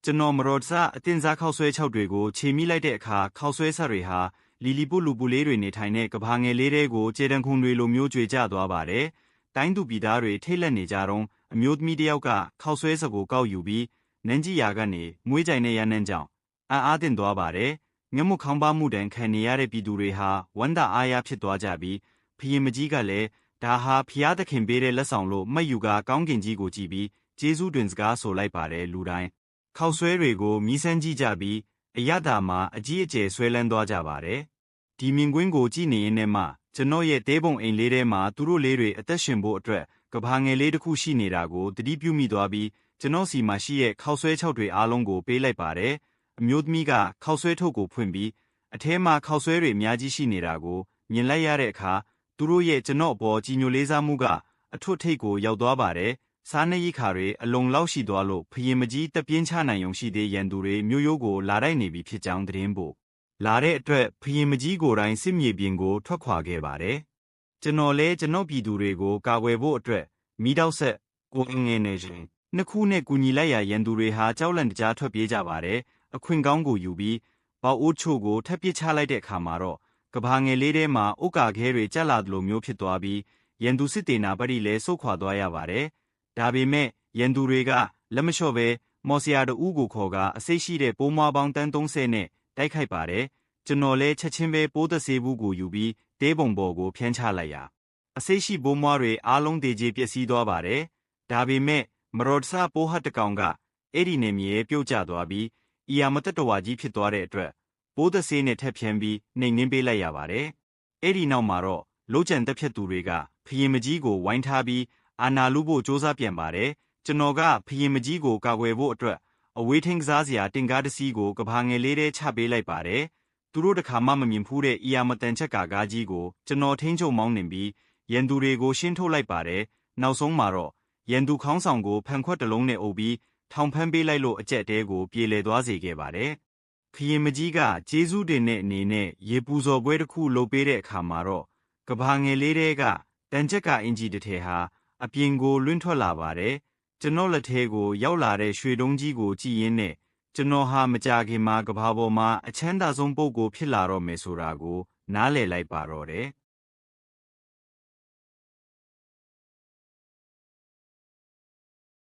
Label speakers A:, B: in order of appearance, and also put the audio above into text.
A: ကျွန်တော်မတော်တဆအတင်စားခောက်ဆွဲ6တွေကိုခြေမိလိုက်တဲ့အခါခောက်ဆွဲဆက်တွေဟာလီလီပုလူပူလေးတွေနေထိုင်တဲ့ကဘာငယ်လေးတွေကိုခြေတံခုံတွေလိုမျိုးကြွေကျသွားပါတယ်။တိုင်းသူပြည်သားတွေထိတ်လန့်နေကြတော့အမျိုးသမီးတစ်ယောက်ကခောက်ဆွဲဆက်ကိုကောက်ယူပြီးနန်းကြီးရာကနေမွေးကြိုင်တဲ့ရနန်းကြောင့်အားတင်သွားပါတယ်။ငမှုခေါင်းပါမှုတန်ခံနေရတဲ့ပြည်သူတွေဟာဝမ်းသာအားရဖြစ်သွားကြပြီးဖရင်မကြီးကလည်းဒါဟာဖျားသခင်ပေးတဲ့လက်ဆောင်လို့မှတ်ယူကကောင်းကင်ကြီးကိုကြည့်ပြီးကျေးဇူးတွင်စကားဆိုလိုက်ပါတယ်လူတိုင်းခောက်ဆွဲတွေကိုမြည်ဆန်းကြည့်ကြပြီးအရသာမှာအကြီးအကျယ်ဆွဲလန်းသွားကြပါတယ်။ဒီမြင်ကွင်းကိုကြည့်နေရင်နဲ့မှကျွန်တော်ရဲ့တဲပုံအိမ်လေးထဲမှာသူတို့လေးတွေအသက်ရှင်ဖို့အတွက်ကဘာငယ်လေးတစ်ခုရှိနေတာကိုတတိပြုမိသွားပြီးကျွန်တော်စီမှာရှိရဲ့ခောက်ဆွဲ6တွေအားလုံးကိုပေးလိုက်ပါတယ်။အမျိုးသမီးကခောက်ဆွဲထုတ်ကိုဖွင့်ပြီးအထဲမှာခောက်ဆွဲတွေအများကြီးရှိနေတာကိုမြင်လိုက်ရတဲ့အခါသူတို့ရဲ့ကျွန်တော်အပေါ်ကြီးညိုလေးစားမှုကအထွတ်ထိပ်ကိုရောက်သွားပါတယ်။စားနပ်ရိက္ခာတွေအလုံလောက်ရှိသွားလို့ဖရင်မကြီးတပြင်းချနိုင်ုံရှိသေးရန်သူတွေမြို့ရိုးကိုလာတိုက်နေပြီဖြစ်ကြောင်းသတင်းပို့လာတဲ့အတွက်ဖရင်မကြီးကိုယ်တိုင်စစ်မြေပြင်ကိုထွက်ခွာခဲ့ပါတယ်။ကျွန်တော်လည်းကျွန်တော်ပြည်သူတွေကိုကာကွယ်ဖို့အတွက်မီးတောက်ဆက်ကိုငယ်နေခြင်းနှစ်ခုနဲ့ကူညီလိုက်ရရန်သူတွေဟာကြောက်လန့်တကြားထွက်ပြေးကြပါတယ်။အခွင့်ကောင်းကိုယူပြီးပေါအိုးချို့ကိုထပ်ပစ်ချလိုက်တဲ့အခါမှာတော့ကဘာငယ်လေးထဲမှာဥက္ကာခဲတွေကျက်လာသလိုမျိုးဖြစ်သွားပြီးရန်သူစစ်တေနာပရိလည်းဆုတ်ခွာသွားရပါတယ်။ဒါပေမဲ့ရန်သူတွေကလက်မလျှော့ပဲမော်စရာတူးကိုခေါ်ကအစိတ်ရှိတဲ့ပိုးမွားပေါင်းတန်း30နဲ့တိုက်ခိုက်ပါတယ်။ကျွန်တော်လည်းချက်ချင်းပဲပိုးသက်ဆေးဘူးကိုယူပြီးတဲပုံပေါ်ကိုဖြန်းချလိုက်ရအစိတ်ရှိပိုးမွားတွေအားလုံးတည်ကြည်ပျက်စီးသွားပါတယ်။ဒါပေမဲ့မတော်တဆပိုးဟတ်တကောင်ကအဲ့ဒီနေမြေပြုတ်ကျသွားပြီးအီယာမတက်တော်ဝါကြီးဖြစ်သွားတဲ့အတွက်ပိုးသက်ဆေးနဲ့ထပ်ဖြန်းပြီးနှိမ်နှင်းပေးလိုက်ရပါတယ်။အဲ့ဒီနောက်မှာတော့လိုကြံတက်ဖြတ်သူတွေကဖရင်မကြီးကိုဝိုင်းထားပြီးအာနာလူဖို့စ조사ပြန်ပါတယ်ကျွန်တော်ကဖရင်မကြီးကိုကာကွယ်ဖို့အတွက်အဝေးထင်းကစားစရာတင်ကားတစ်စီးကိုကဘာငယ်လေးထဲချပေးလိုက်ပါတယ်သူတို့တခါမှမမြင်ဖူးတဲ့အီယာမတန်ချက်ကားကြီးကိုကျွန်တော်ထိန်းချုပ်မောင်းနှင်ပြီးရန်သူတွေကိုရှင်းထုတ်လိုက်ပါတယ်နောက်ဆုံးမှာတော့ရန်သူခေါင်းဆောင်ကိုဖန်ခွက်တစ်လုံးနဲ့အုပ်ပြီးထောင်ဖမ်းပေးလိုက်လို့အကြက်တဲကိုပြေလည်သွားစေခဲ့ပါတယ်ဖရင်မကြီးကကျေးဇူးတင်တဲ့အနေနဲ့ရေပူဇော်ပွဲတစ်ခုလုပ်ပေးတဲ့အခါမှာတော့ကဘာငယ်လေးတွေကတန်ချက်ကအင်ဂျီတစ်ထည်ဟာအပြင်ကိုလွင့်ထွက်လာပါတယ်ကျွန်တော်လက်ထဲကိုရောက်လာတဲ့ရွှေတုံးကြီးကိုကြည့်ရင်းနဲ့ကျွန်တော်ဟာမကြခင်မှာကဘာပေါ်မှာအချမ်းသာဆုံးပုဂ္ဂိုလ်ဖြစ်လာတော့မယ်ဆိုတာကိုနားလည်လိုက်ပါတော့တယ်